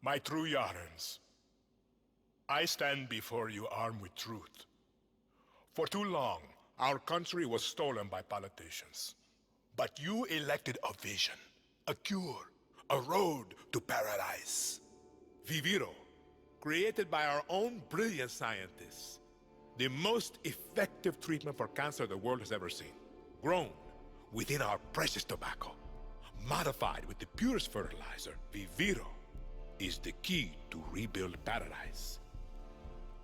My true Yarans, I stand before you armed with truth. For too long, our country was stolen by politicians. But you elected a vision, a cure, a road to paradise. Viviro, created by our own brilliant scientists. The most effective treatment for cancer the world has ever seen. Grown within our precious tobacco. Modified with the purest fertilizer, Viviro is the key to rebuild paradise.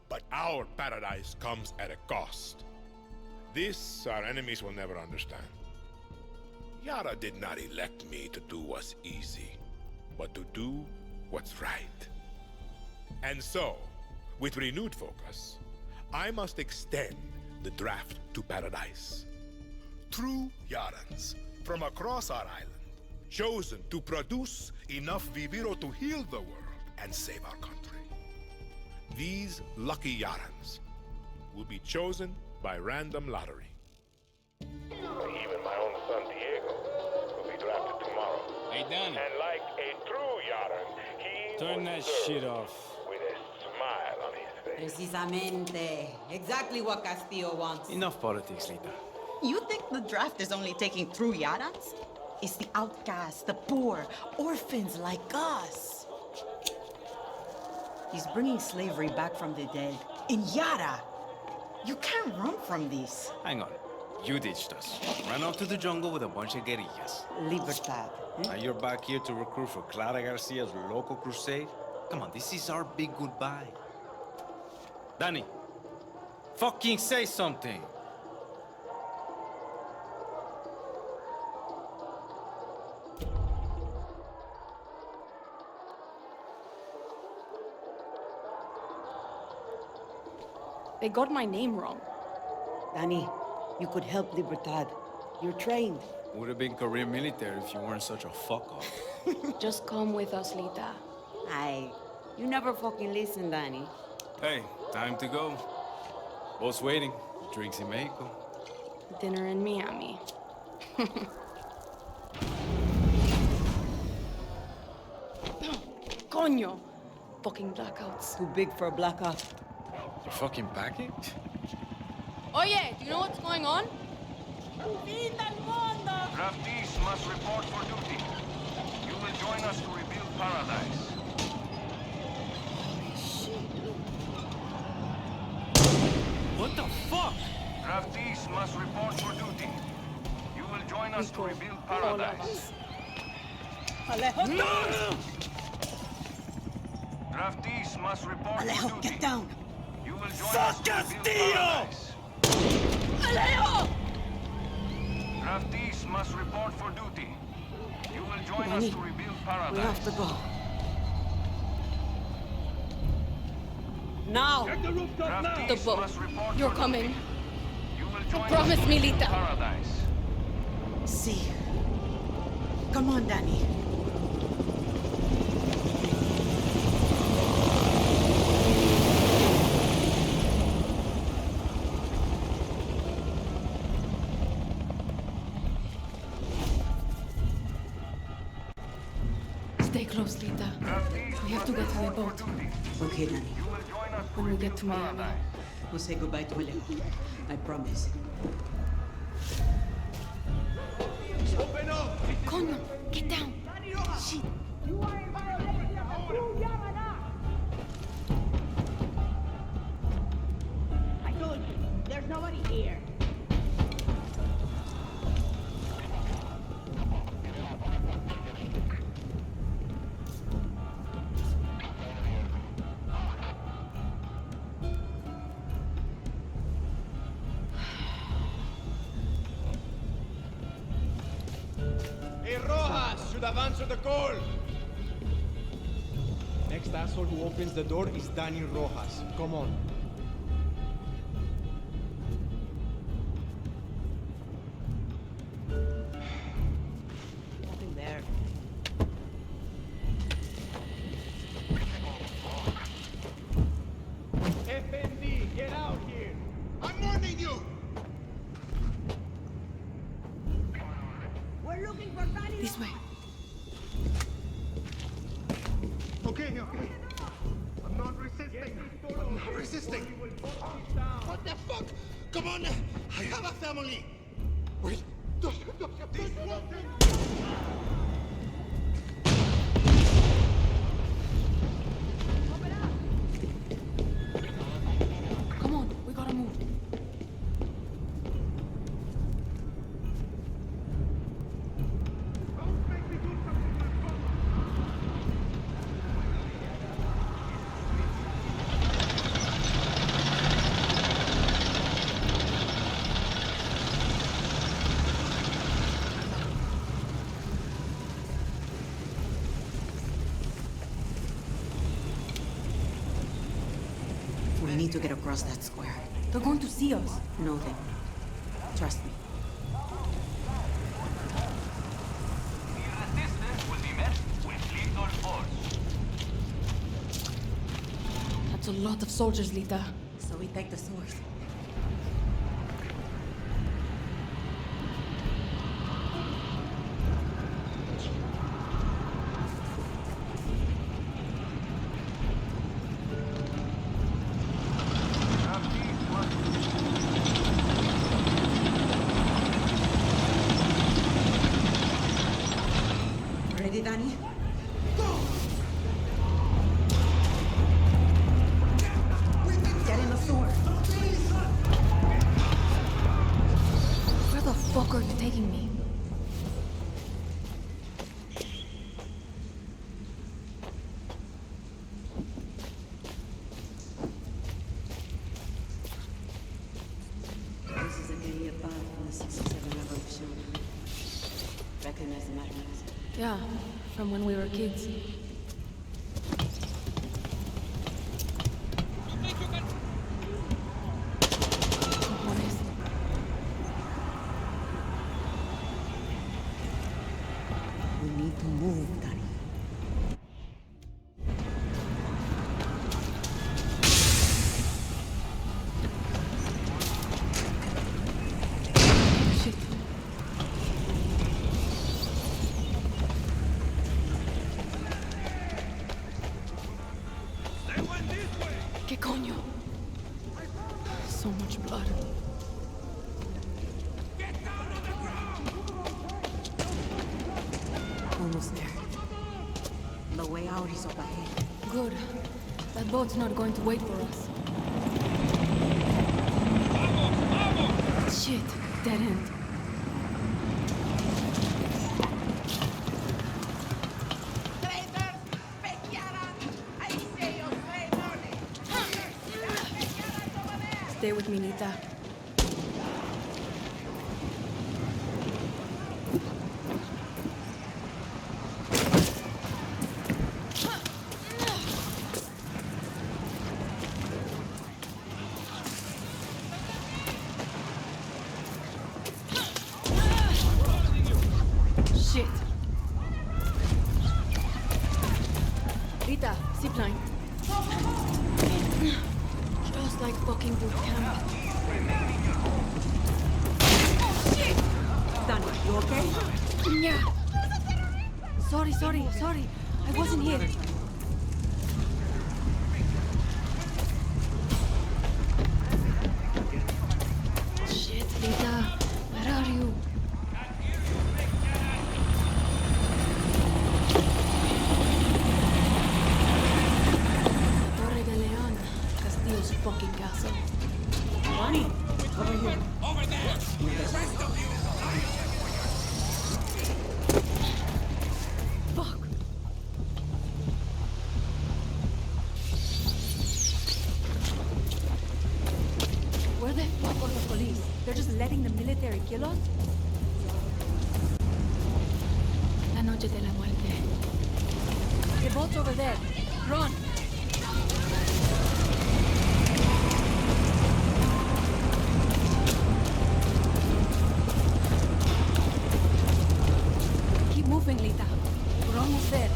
But our paradise comes at a cost. This our enemies will never understand. Yara did not elect me to do what's easy, but to do what's right. And so, with renewed focus, I must extend the draft to paradise. True Yarans from across our island, chosen to produce enough Viviro to heal the world and save our country. These lucky Yarans will be chosen by random lottery. Even my own son Diego will be drafted tomorrow. Hey, Dani. And like a true Yaran, he Turn that shit off. with a smile on his face. Precisamente. Exactly what Castillo wants. Enough politics, Lita. You think the draft is only taking true Yarans? It's the outcasts, the poor, orphans like us. He's bringing slavery back from the dead. In Yara! You can't run from this. Hang on. You ditched us. Ran off to the jungle with a bunch of guerrillas. Libertad. Now you're back here to recruit for Clara Garcia's local crusade? Come on, this is our big goodbye. Dani, fucking say something. They got my name wrong. Dani, you could help Libertad. You're trained. Would have been career military if you weren't such a fuck-off. Just come with us, Lita. Ay, you never fucking listen, Dani. Hey, time to go. Boss waiting. Drinks in Mexico. Dinner in Miami. Coño! Fucking blackouts. Too big for a blackout. You fucking package? Oye, do you know what's going on? Draftees must report for duty. You will join us to rebuild paradise. What the fuck? Draftees must report for duty. You will join us to rebuild All of paradise. us. Alejo, Draftees must report Alejo, for duty. get down! You will join us to rebuild paradise. Alejo! Draftees must report for duty. You will join us Dani, to rebuild We paradise. have to go. Now! Draftees The boat. must report You're for coming. duty. You will join Promise us to me, rebuild Lita. paradise. See. Come on, Dani. Stay close, Lita. We have to get to the boat. Okay, Dani. You will join us to When we rebuild get to Miami. paradise. We'll say goodbye to Alejo. I promise. Coño, get down. Shit. I told you, there's nobody here. Hey, Rojas should have answered the call. Next asshole who opens the door is Dani Rojas. Come on. Nothing there. FND, get out here. I'm warning you! We're looking for Dani. This way. Okay. I'm not resisting. I'm not resisting. What the fuck? Come on. I have a family. Wait. Come on, we gotta move. We need to get across that square. They're going to see us. No, they won't. Trust me. The resistance will be met with lethal force. That's a lot of soldiers, Lita. So we take the source. Ready, Dani? Get in the sewer. Where the fuck are you taking me? This is a guerrilla path from the 67 revolution. Recognize the markings. Yeah, from when we were kids. Torres. We need to move, Dani. Shit. ¿Qué coño? So much blood. Almost there. The way out is up ahead. Good. That boat's not going to wait for us. Shit. Dead end. Stay with me, Lita. Shit. Lita, zipline. Just like fucking boot camp. Shit! Dani, you okay? Yeah. Sorry. I wasn't here. Shit, Lita. Where are you? Torre de Leon. Castillo's fucking castle. Dani, over here. Fuck. Where the fuck are the police? They're just letting the military kill us? La noche de la muerte. The boat's over there. Run! Keep moving, Lita. We're almost there.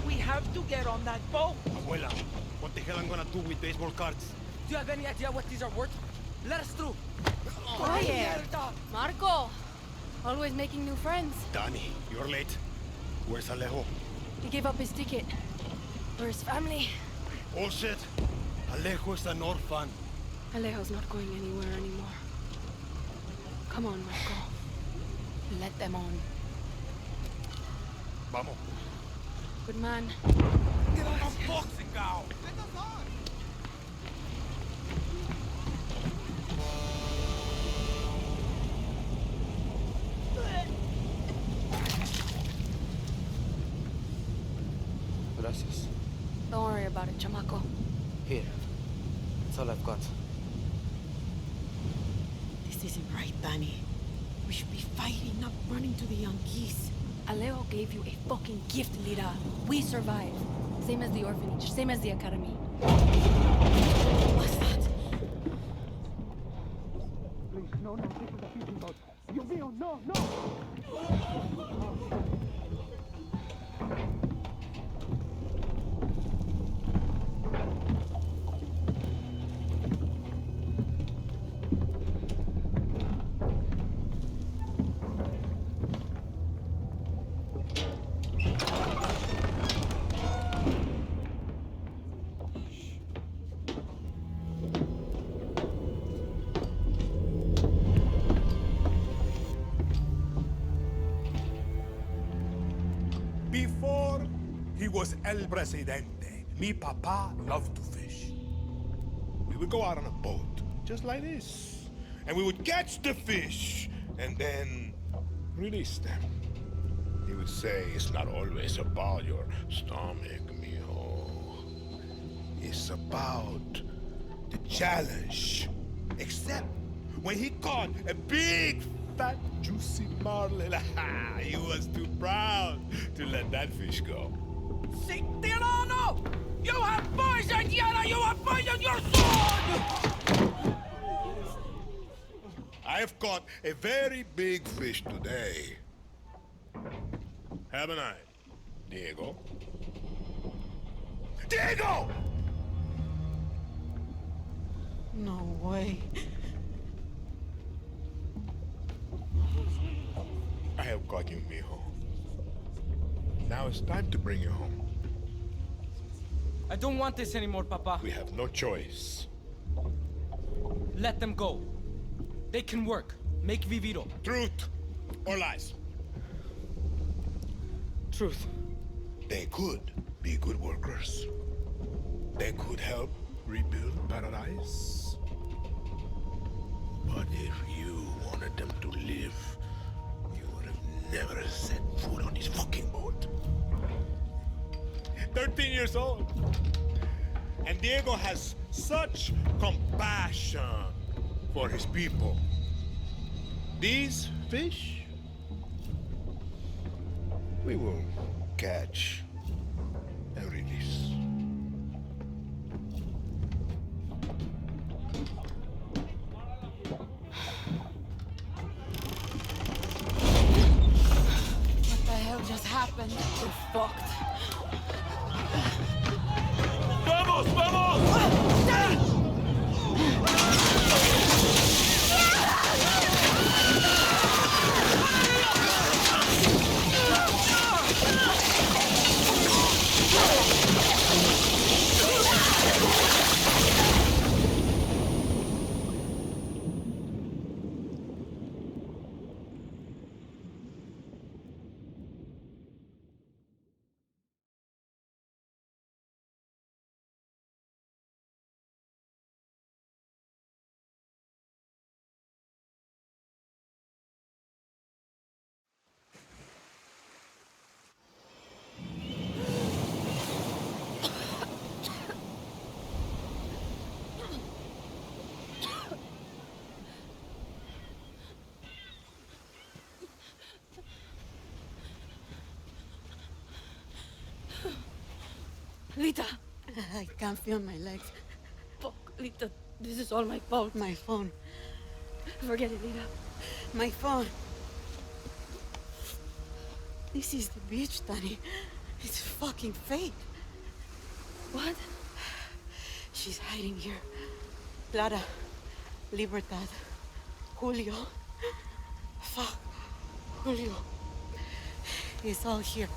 We have to get on that boat. Abuela, what the hell I'm gonna do with baseball cards? Do you have any idea what these are worth? Let us through. Quiet. Marco. Always making new friends. Dani, you're late. Where's Alejo? He gave up his ticket. For his family. Bullshit. Alejo is an orphan. Alejo's not going anywhere anymore. Come on, Marco. Let them on. Vamos. Good man. Get on a boxing gown. Gracias. Don't worry about it, chamaco. Here. That's all I've got. This isn't right, Dani. We should be fighting, not running to the young geese. Alejo gave you a fucking gift, Lita. We survived. Same as the orphanage, same as the academy. What's that? Please, no, this is a fishing boat. Viviro, no! Before he was El Presidente, mi papa loved to fish. We would go out on a boat, just like this, and we would catch the fish, and then release them. He would say, it's not always about your stomach, mijo. It's about the challenge. Except when he caught a big, fat, juicy marlin, he was too proud to let that fish go. Si Tirano! You have poisoned Yara! You have poisoned your son! I have caught a very big fish today. Haven't I, Diego? Diego! No way. I have caught you, mijo. Now it's time to bring you home. I don't want this anymore, Papa. We have no choice. Let them go. They can work. Make Viviro. Truth or lies? Truth. They could be good workers. They could help rebuild paradise. But if you wanted them to live, you would have never set foot on this fucking boat. 13 years old. And Diego has such compassion for his people. These fish, we will catch and release. What the hell just happened? We're fucked. ¡Vamos, vamos! Lita! I can't feel my legs. Fuck, Lita. This is all my fault. My phone. Forget it, Lita. My phone. This is the beach, Dani. It's fucking fake. What? She's hiding here. Clara, Libertad, Julio. Fuck, Julio. It's all here.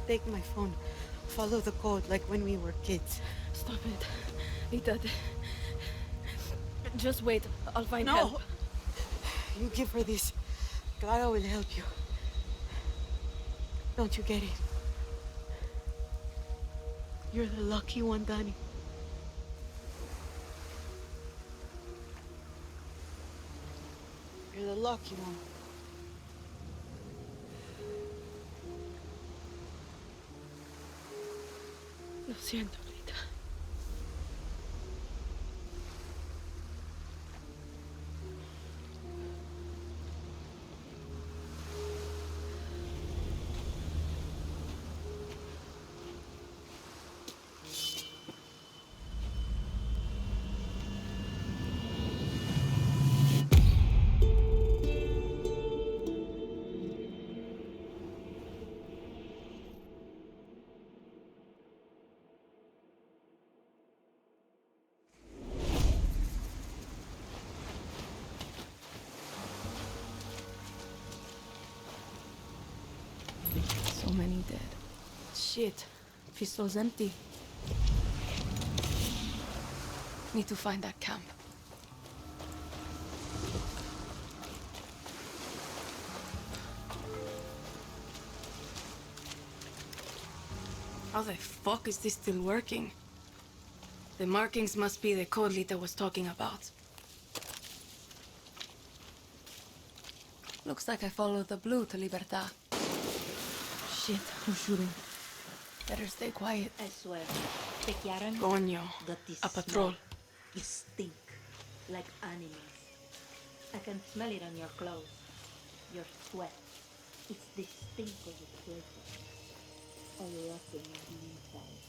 Take my phone. Follow the code like when we were kids. Stop it. Lita, just wait. I'll find No! help. You give her this. Clara will help you. Don't you get it? You're the lucky one, Dani. You're the lucky one. Lo siento, Lita. So many dead. Shit. Pistol's empty. Need to find that camp. How the fuck is this still working? The markings must be the code Lita was talking about. Looks like I followed the blue to Libertad. Shit, who's shooting? Better stay quiet. I swear, the Yaran Coño, got this a patrol. smell. You stink like animals. I can smell it on your clothes, your sweat. It's the stink of the places. All rotten on the inside.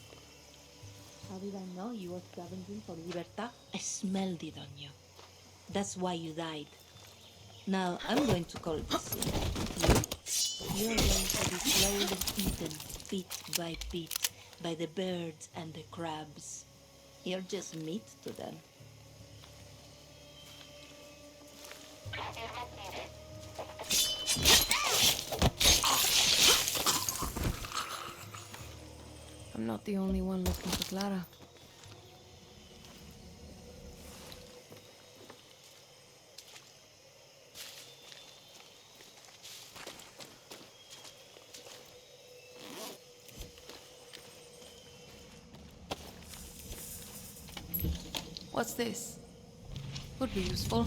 How did I know you were scavenging for Libertad? I smelled it on you. That's why you died. Now I'm going to call this in. You're going to be slowly eaten, bit by bit, by the birds and the crabs. You're just meat to them. I'm not the only one looking for Clara. What's this? Would be useful.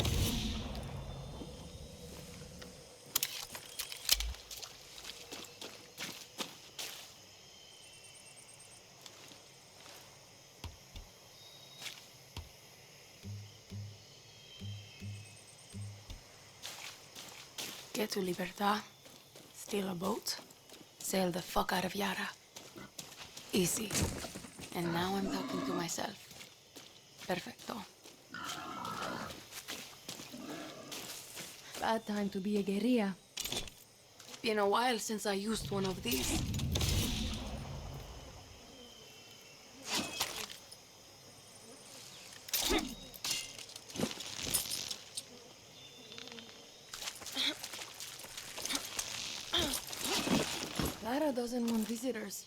Get to Libertad, steal a boat, sail the fuck out of Yara. Easy. And now I'm talking to myself. Perfecto. Bad time to be a guerrilla. Been a while since I used one of these. Clara doesn't want visitors.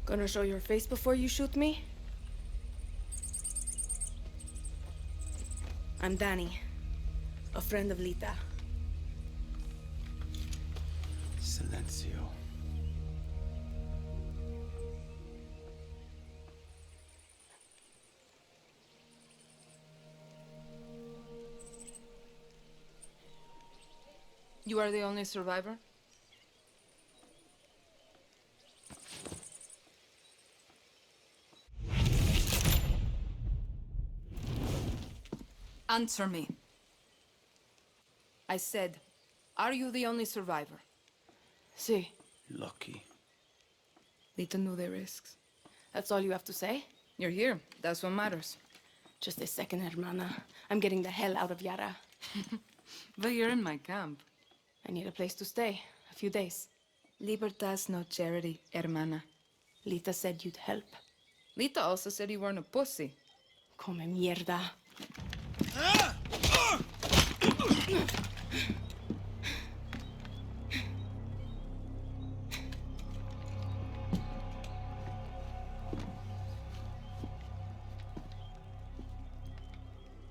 Gonna show your face before you shoot me? I'm Dani, a friend of Lita. Silencio. You are the only survivor? Answer me. I said, are you the only survivor? Sí. Lucky. Lita knew the risks. That's all you have to say? You're here. That's what matters. Just a second, hermana. I'm getting the hell out of Yara. But you're in my camp. I need a place to stay. A few days. Libertad's no charity, hermana. Lita said you'd help. Lita also said you weren't a pussy. Come mierda.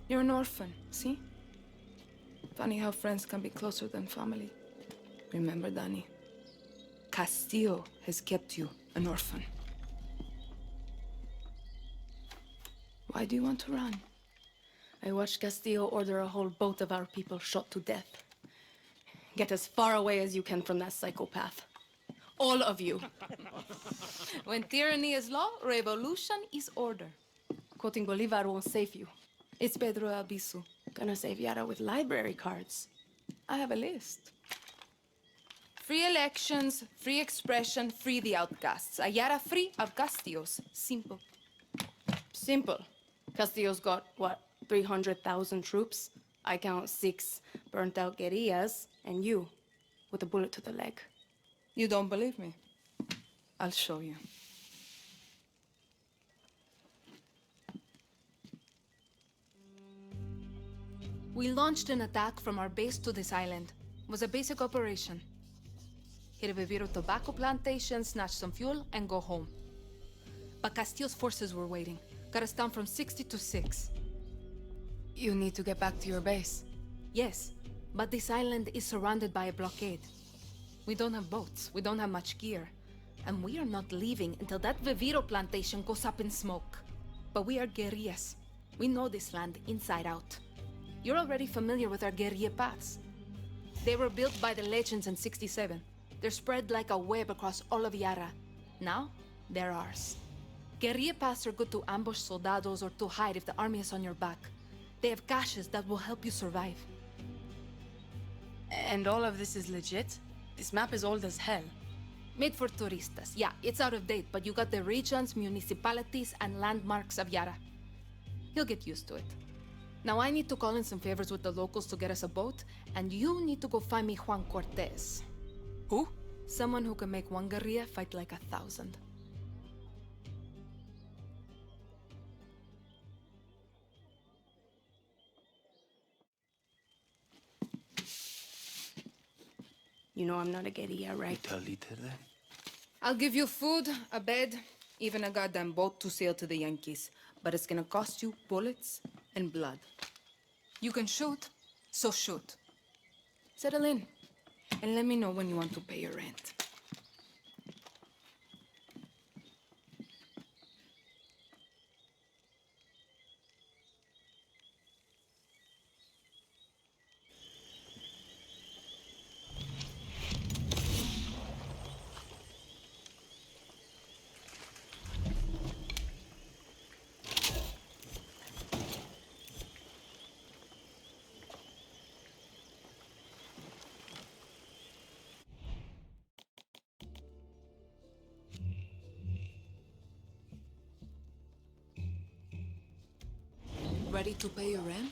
You're an orphan, see? Funny how friends can be closer than family. Remember, Dani, Castillo has kept you an orphan. Why do you want to run? I watched Castillo order a whole boat of our people shot to death. Get as far away as you can from that psychopath. All of you. When tyranny is law, revolution is order. Quoting Bolivar won't save you. It's Pedro Albizu. Gonna save Yara with library cards. I have a list. Free elections, free expression, free the outcasts. A Yara free of Castillos. Simple. Simple. Castillo's got, what, 300,000 troops? I count 6 burnt-out guerrillas, and you, with a bullet to the leg. You don't believe me? I'll show you. We launched an attack from our base to this island. It was a basic operation. Hit a Viviro tobacco plantation, snatch some fuel, and go home. But Castillo's forces were waiting. Got us down from 60 to 6. You need to get back to your base. Yes, but this island is surrounded by a blockade. We don't have boats, we don't have much gear. And we are not leaving until that Viviro plantation goes up in smoke. But we are guerrillas. We know this land inside out. You're already familiar with our guerrilla paths. They were built by the legends in 67. They're spread like a web across all of Yara. Now, they're ours. Guerrilla paths are good to ambush soldados or to hide if the army is on your back. They have caches that will help you survive. And all of this is legit? This map is old as hell. Made for turistas. Yeah, it's out of date, but you got the regions, municipalities, and landmarks of Yara. You'll get used to it. Now I need to call in some favors with the locals to get us a boat, and you need to go find me Juan Cortez. Who? Someone who can make one guerrilla fight like 1,000. You know I'm not a guerrilla, right? Tell Lita that? I'll give you food, a bed, even a goddamn boat to sail to the Yankees. But it's gonna cost you bullets and blood. You can shoot, so shoot. Settle in, and let me know when you want to pay your rent. Ready to pay your rent?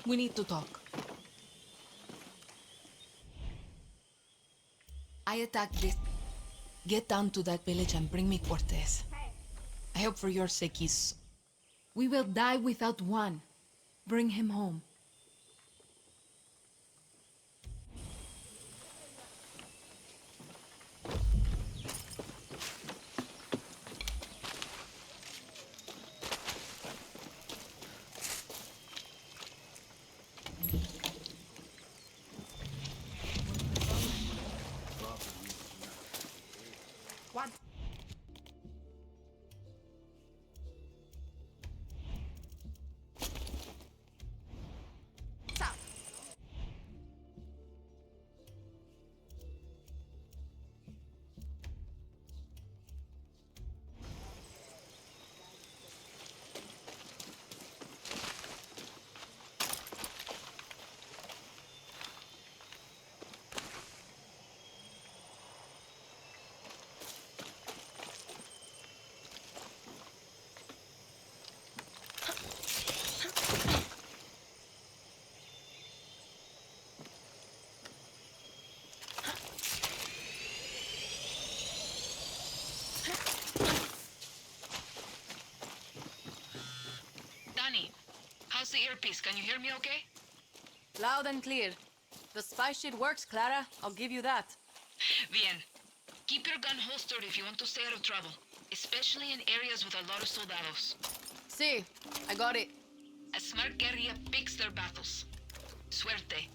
We need to talk. I attacked this. Get down to that village and bring me Cortez. I hope for your sake he's... We will die without one. Bring him home. earpiece. Can you hear me okay? Loud and clear. The spy shit works, Clara. I'll give you that. Bien. Keep your gun holstered if you want to stay out of trouble, especially in areas with a lot of soldados. See, I got it. A smart guerrilla picks their battles. Suerte.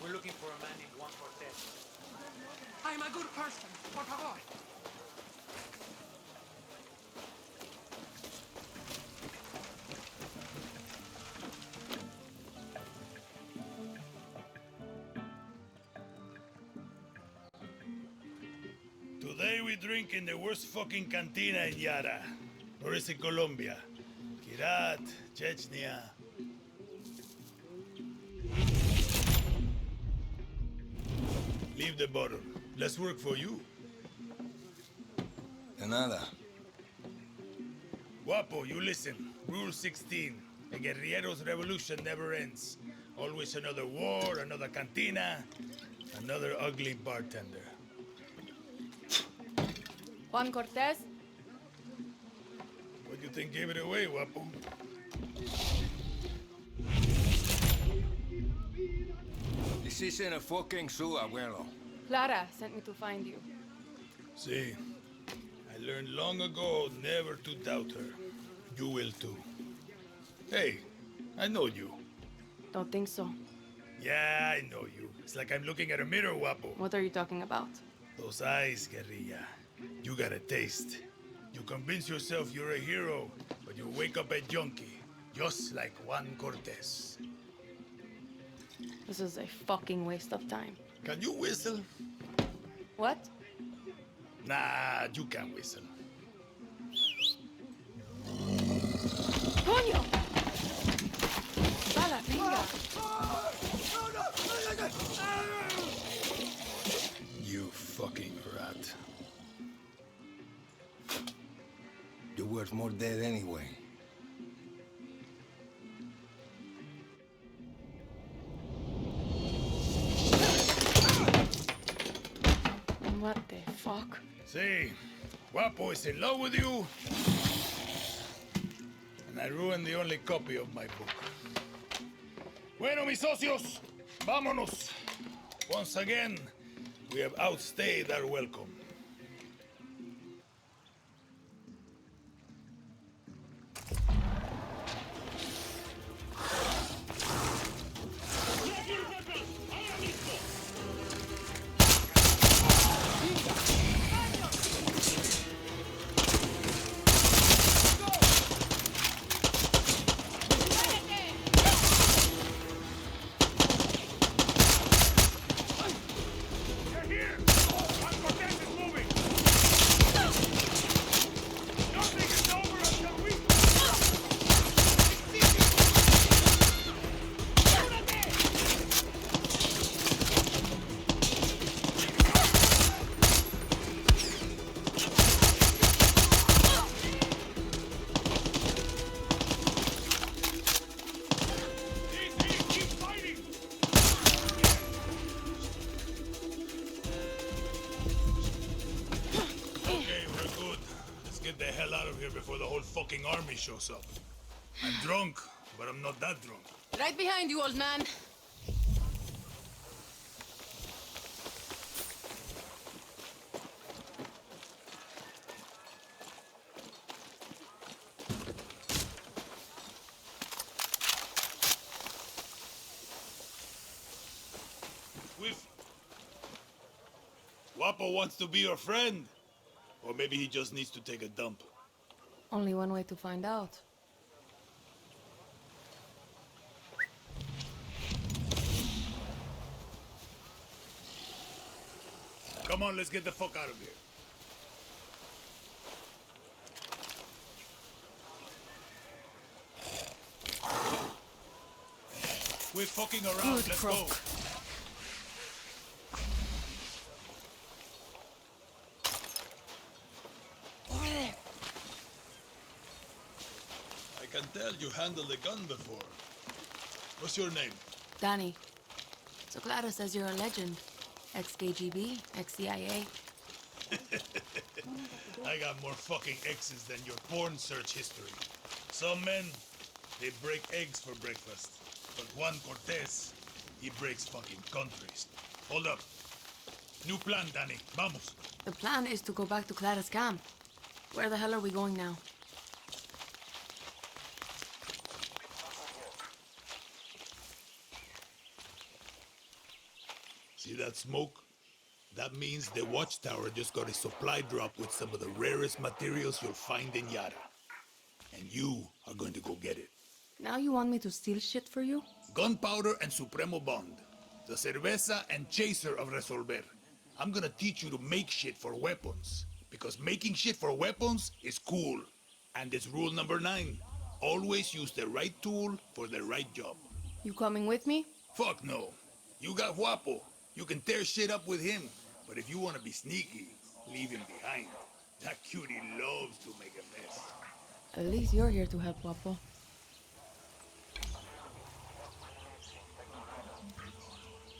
We're looking for a man named Juan Cortez. I'm a good person. Por favor. Today we drink in the worst fucking cantina in Yara. Or is it Colombia? Kirat, Chechnya. Leave the bottle. Let's work for you. De nada. Guapo, you listen. Rule 16. A guerrillero's revolution never ends. Always another war, another cantina, another ugly bartender. Juan Cortez? What do you think gave it away, Guapo? This isn't a fucking zoo, abuelo. Clara sent me to find you. See, I learned long ago never to doubt her. You will too. Hey, I know you. Don't think so. Yeah, I know you. It's like I'm looking at a mirror, Guapo. What are you talking about? Those eyes, guerrilla. You got a taste. You convince yourself you're a hero, but you wake up a junkie, just like Juan Cortez. This is a fucking waste of time. Can you whistle? What? Nah, you can't whistle. Coño! Bala, venga! You fucking rat. You're worth more dead anyway. What the fuck? See, Guapo is in love with you, and I ruined the only copy of my book. Bueno, mis socios, vámonos. Once again, we have outstayed our welcome. Before the whole fucking army shows up. I'm drunk, but I'm not that drunk. Right behind you, old man. We Guapo wants to be your friend. Or maybe he just needs to take a dump. Only one way to find out. Come on, let's get the fuck out of here. Quit fucking around, Good let's croak. go. I can tell you handled a gun before. What's your name? Dani. So Clara says you're a legend. Ex-KGB, ex-CIA. I got more fucking X's than your porn search history. Some men, they break eggs for breakfast. But Juan Cortez, he breaks fucking countries. Hold up. New plan, Dani. Vamos. The plan is to go back to Clara's camp. Where the hell are we going now? See that smoke? That means the watchtower just got a supply drop with some of the rarest materials you'll find in Yara. And you are going to go get it. Now you want me to steal shit for you? Gunpowder and Supremo Bond. The cerveza and chaser of Resolver. I'm gonna teach you to make shit for weapons. Because making shit for weapons is cool. And it's rule number 9. Always use the right tool for the right job. You coming with me? Fuck no. You got Guapo. You can tear shit up with him. But if you want to be sneaky, leave him behind. That cutie loves to make a mess. At least you're here to help, Guapo.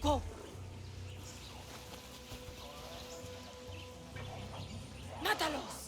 Go! ¡Mátalos!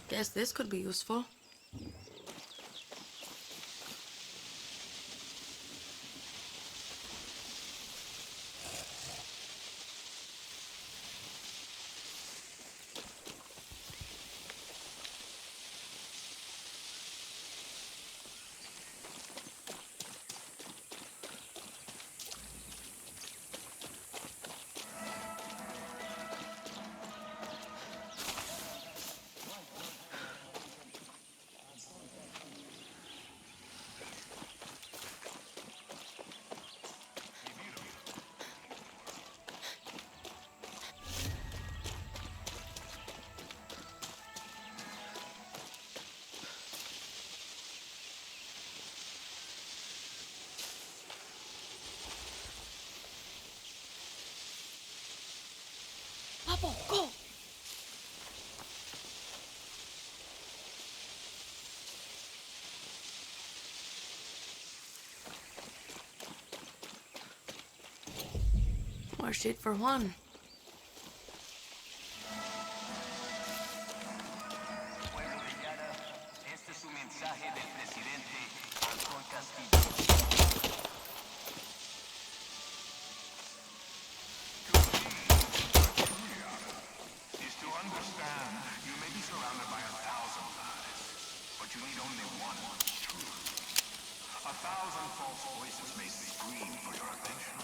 Guess this could be useful. Papo, go! More shit for Juan. Pueblo de Yara, este es un mensaje del presidente Antón Castillo. Is to understand you may be surrounded by 1,000 lies, but you need only one truth. 1,000 false voices may scream for your attention,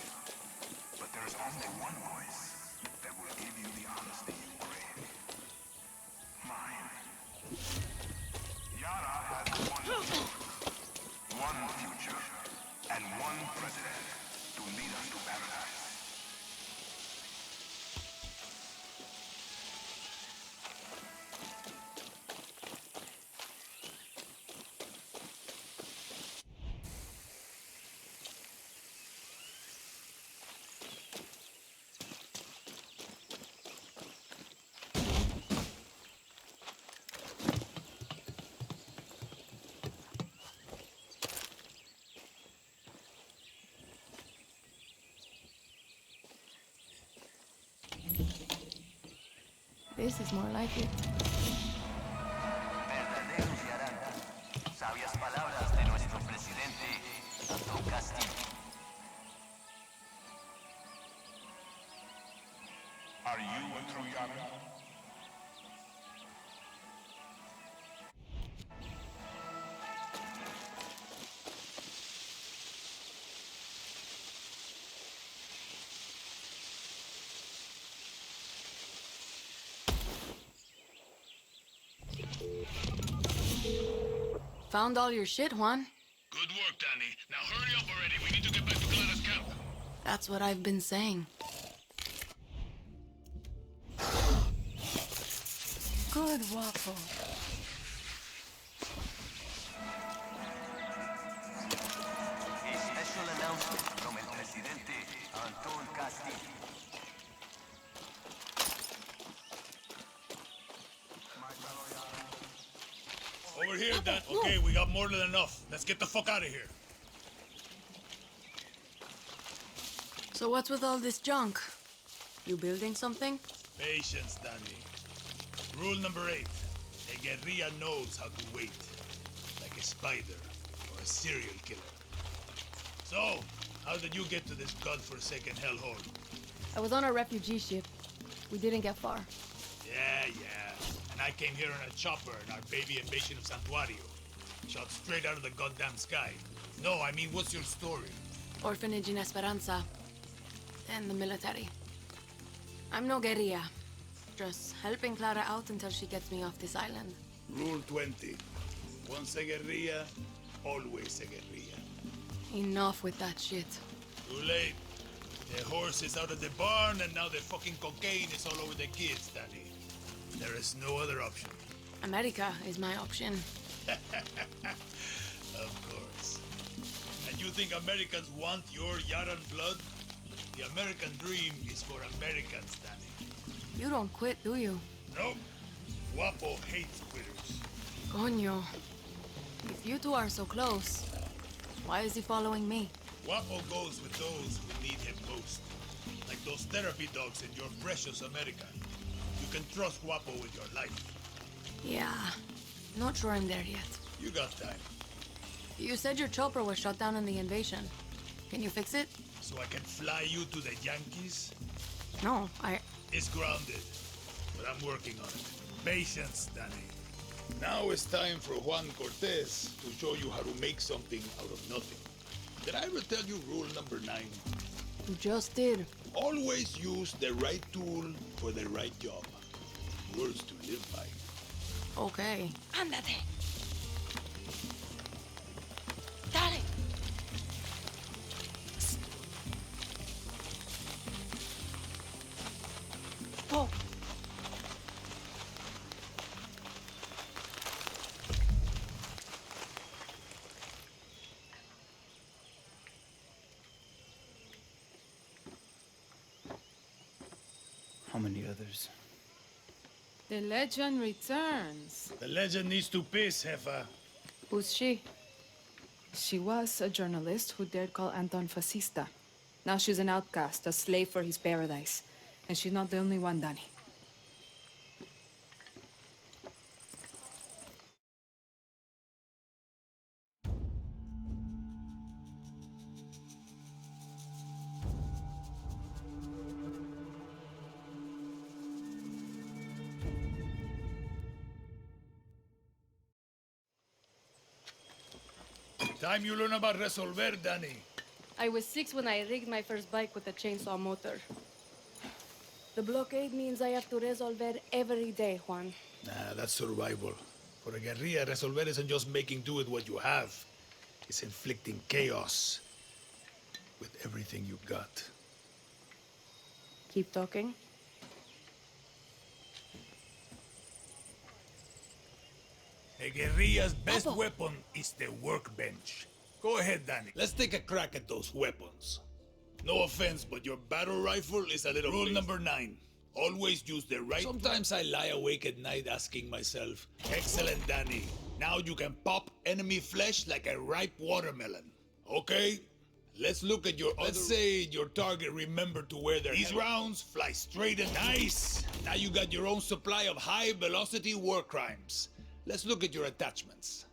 but there is only one voice that will give you the honesty you crave. Mine. Yara has one truth, one future, and one president to lead us to paradise. This is more like it. Verdaderos Yaran. Sabias palabras de nuestro presidente, Antón Castillo. Are you a true Yaran? Found all your shit, Juan. Good work, Dani. Now hurry up already. We need to get back to Clara's camp. That's what I've been saying. Good waffle. A special announcement from el presidente, Antón Castillo. Over here, Dan. Okay, we got more than enough. Let's get the fuck out of here. So what's with all this junk? You building something? Patience, Dani. Rule number 8. A guerrilla knows how to wait. Like a spider or a serial killer. So, how did you get to this godforsaken hellhole? I was on a refugee ship. We didn't get far. Yeah. And I came here on a chopper in our baby invasion of Santuario. Shot straight out of the goddamn sky. No, I mean, what's your story? Orphanage in Esperanza. And the military. I'm no guerrilla. Just helping Clara out until she gets me off this island. Rule 20. Once a guerrilla, always a guerrilla. Enough with that shit. Too late. The horse is out of the barn, and now the fucking cocaine is all over the kids, Dani. There is no other option. America is my option. Of course. And you think Americans want your Yaran blood? The American dream is for Americans, Dani. You don't quit, do you? Nope. Guapo hates quitters. Coño. If you two are so close, why is he following me? Guapo goes with those who need him most. Like those therapy dogs in your precious America. You can trust Guapo with your life. Yeah. Not sure I'm there yet. You got time. You said your chopper was shot down in the invasion. Can you fix it? So I can fly you to the Yankees? No, It's grounded, but I'm working on it. Patience, Dani. Now it's time for Juan Cortez to show you how to make something out of nothing. Did I ever tell you rule number 9? You just did. Always use the right tool for the right job. Words to live by. Okay. Ándate. Dale. Oh. How many others? The legend returns. The legend needs to piss, Jefa. Who's she? She was a journalist who dared call Antón fascista. Now she's an outcast, a slave for his paradise. And she's not the only one, Dani. Time you learn about resolver, Dani. I was 6 when I rigged my first bike with a chainsaw motor. The blockade means I have to resolver every day, Juan. Nah, that's survival. For a guerrilla, resolver isn't just making do with what you have. It's inflicting chaos with everything you got. Keep talking. A guerrilla's best weapon is the workbench. Go ahead, Dani. Let's take a crack at those weapons. No offense, but your battle rifle is a little... Rule number 9. Always use the right... Sometimes I lie awake at night asking myself, excellent, Dani. Now you can pop enemy flesh like a ripe watermelon. Okay? Let's look at your Let's say your target remembered to wear their These rounds fly straight and nice. Now you got your own supply of high-velocity war crimes. Let's look at your attachments.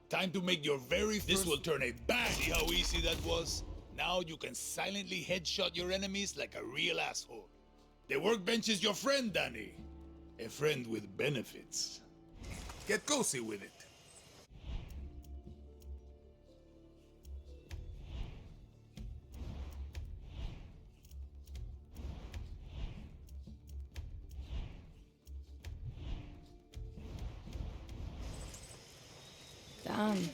Time to make your very first... This will turn a bang. See how easy that was? Now you can silently headshot your enemies like a real asshole. The workbench is your friend, Dani. A friend with benefits. Get cozy with it. Damn.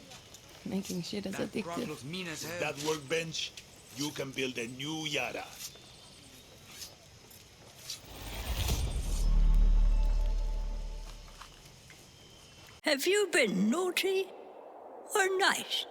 Making shit is addictive. With that workbench, you can build a new Yara. Have you been naughty or nice?